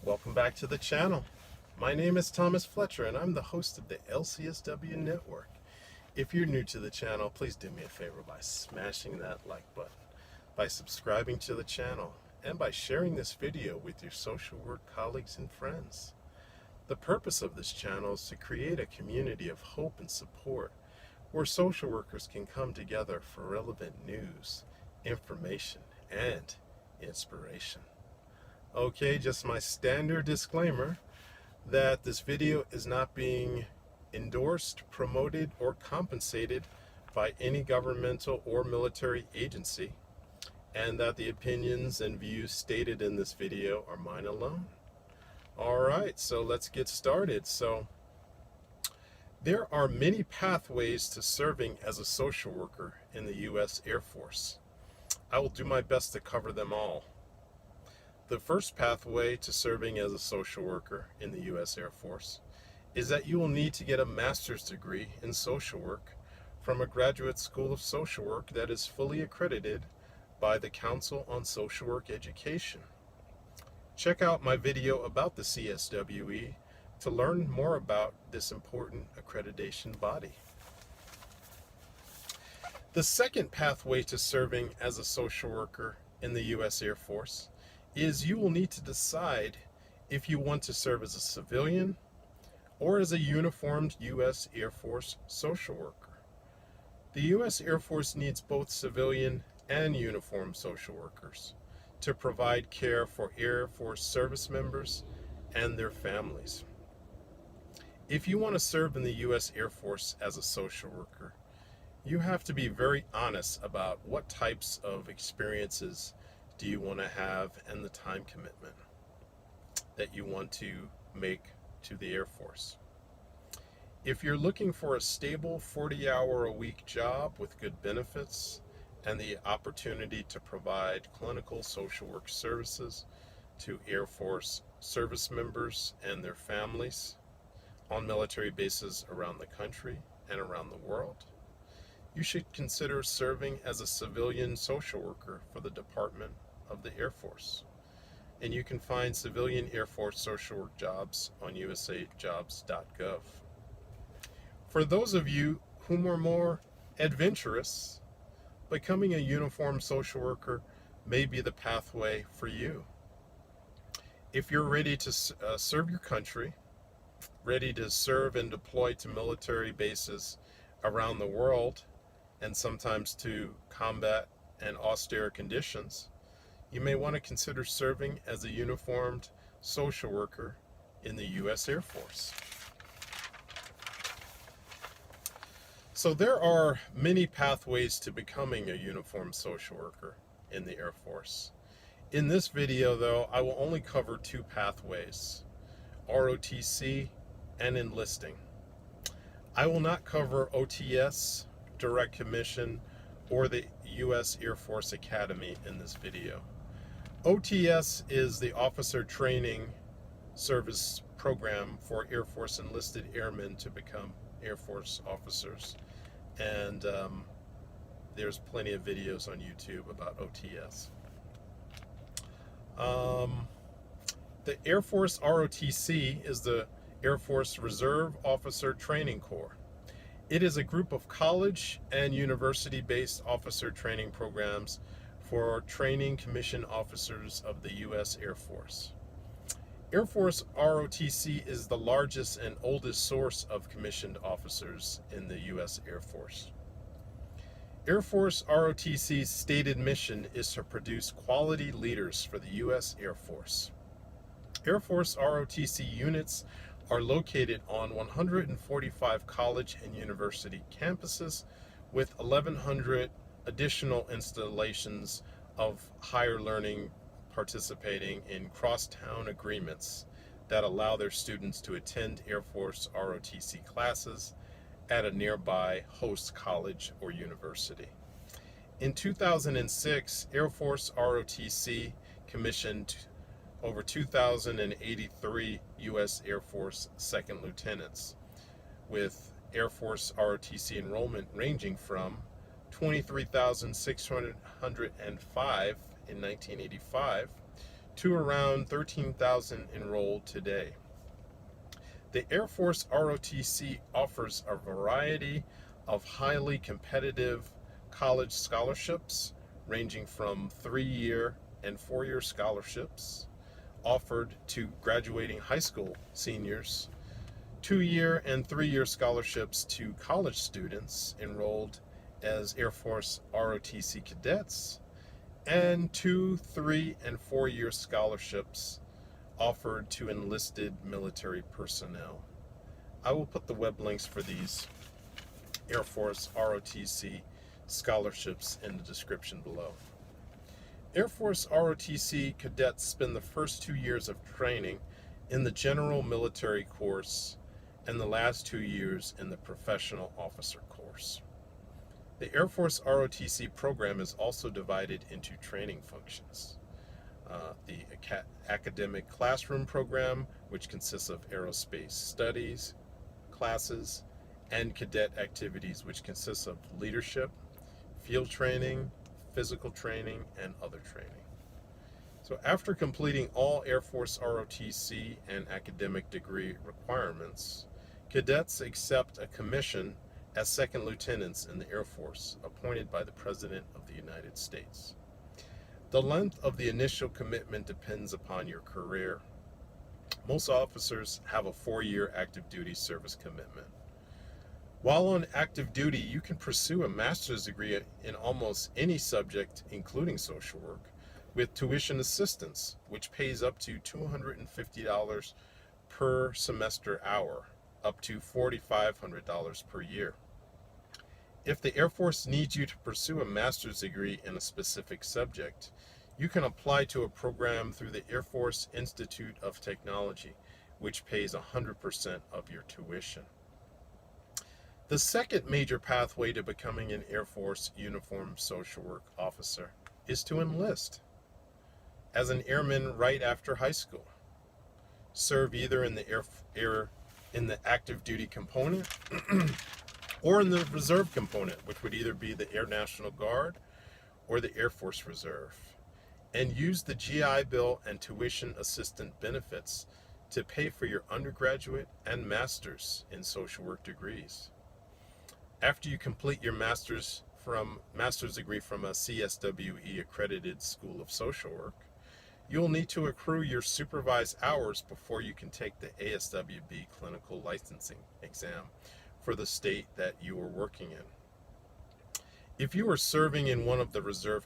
Welcome back to the channel. My name is Thomas Fletcher and I'm the host of the LCSW network. If you're new to the channel, please do me a favor by smashing that like button, by subscribing to the channel, and by sharing this video with your social work colleagues and friends. The purpose of this channel is to create a community of hope and support where social workers can come together for relevant news, information, and inspiration. Okay, just my standard disclaimer that this video is not being endorsed, promoted, or compensated by any governmental or military agency, and that the opinions and views stated in this video are mine alone. Alright, so let's get started. So, there are many pathways to serving as a social worker in the U.S. Air Force. I will do my best to cover them all. The first pathway to serving as a social worker in the U.S. Air Force is that you will need to get a master's degree in social work from a graduate school of social work that is fully accredited by the Council on Social Work Education. Check out my video about the CSWE to learn more about this important accreditation body. The second pathway to serving as a social worker in the U.S. Air Force is you will need to decide if you want to serve as a civilian or as a uniformed U.S. Air Force social worker. The U.S. Air Force needs both civilian and uniformed social workers to provide care for Air Force service members and their families. If you want to serve in the U.S. Air Force as a social worker, you have to be very honest about what types of experiences do you want to have and the time commitment that you want to make to the Air Force. If you're looking for a stable 40-hour-a-week job with good benefits and the opportunity to provide clinical social work services to Air Force service members and their families on military bases around the country and around the world, you should consider serving as a civilian social worker for the Department of the Air Force. And you can find civilian Air Force social work jobs on usajobs.gov. For those of you whom are more adventurous, becoming a uniformed social worker may be the pathway for you. If you're ready to serve your country, ready to serve and deploy to military bases around the world, and sometimes to combat and austere conditions, you may want to consider serving as a uniformed social worker in the U.S. Air Force. So there are many pathways to becoming a uniformed social worker in the Air Force. In this video, though, I will only cover two pathways: ROTC and enlisting. I will not cover OTS, direct commission, or the U.S. Air Force Academy in this video. OTS is the Officer Training Service Program for Air Force enlisted airmen to become Air Force officers. And there's plenty of videos on YouTube about OTS. The Air Force ROTC is the Air Force Reserve Officer Training Corps. It is a group of college and university-based officer training programs for training commissioned officers of the U.S. Air Force. Air Force ROTC is the largest and oldest source of commissioned officers in the U.S. Air Force. Air Force ROTC's stated mission is to produce quality leaders for the U.S. Air Force. Air Force ROTC units are located on 145 college and university campuses with 1,100 additional installations of higher learning participating in crosstown agreements that allow their students to attend Air Force ROTC classes at a nearby host college or university. In 2006, Air Force ROTC commissioned over 2,083 U.S. Air Force second lieutenants, with Air Force ROTC enrollment ranging from 23,605 in 1985 to around 13,000 enrolled today. The Air Force ROTC offers a variety of highly competitive college scholarships, ranging from 3-year and 4-year scholarships offered to graduating high school seniors, 2-year and 3-year scholarships to college students enrolled as Air Force ROTC cadets, and 2, 3, and 4-year scholarships offered to enlisted military personnel. I will put the web links for these Air Force ROTC scholarships in the description below. Air Force ROTC cadets spend the first 2 years of training in the general military course and the last 2 years in the professional officer course. The Air Force ROTC program is also divided into training functions. The academic classroom program, which consists of aerospace studies, classes, and cadet activities, which consists of leadership, field training, physical training, and other training. So after completing all Air Force ROTC and academic degree requirements, cadets accept a commission as second lieutenants in the Air Force, appointed by the President of the United States. The length of the initial commitment depends upon your career. Most officers have a 4-year active duty service commitment. While on active duty, you can pursue a master's degree in almost any subject, including social work, with tuition assistance, which pays up to $250 per semester hour, up to $4,500 per year. If the Air Force needs you to pursue a master's degree in a specific subject, you can apply to a program through the Air Force Institute of Technology, which pays 100% of your tuition. The second major pathway to becoming an Air Force uniformed social work officer is to enlist as an airman right after high school. Serve either in the active duty component or in the reserve component, which would either be the Air National Guard or the Air Force Reserve, and use the GI Bill and tuition assistant benefits to pay for your undergraduate and master's in social work degrees. After you complete your master's degree from a CSWE accredited School of Social Work, you'll need to accrue your supervised hours before you can take the ASWB clinical licensing exam for the state that you are working in. If you are serving in one of the reserve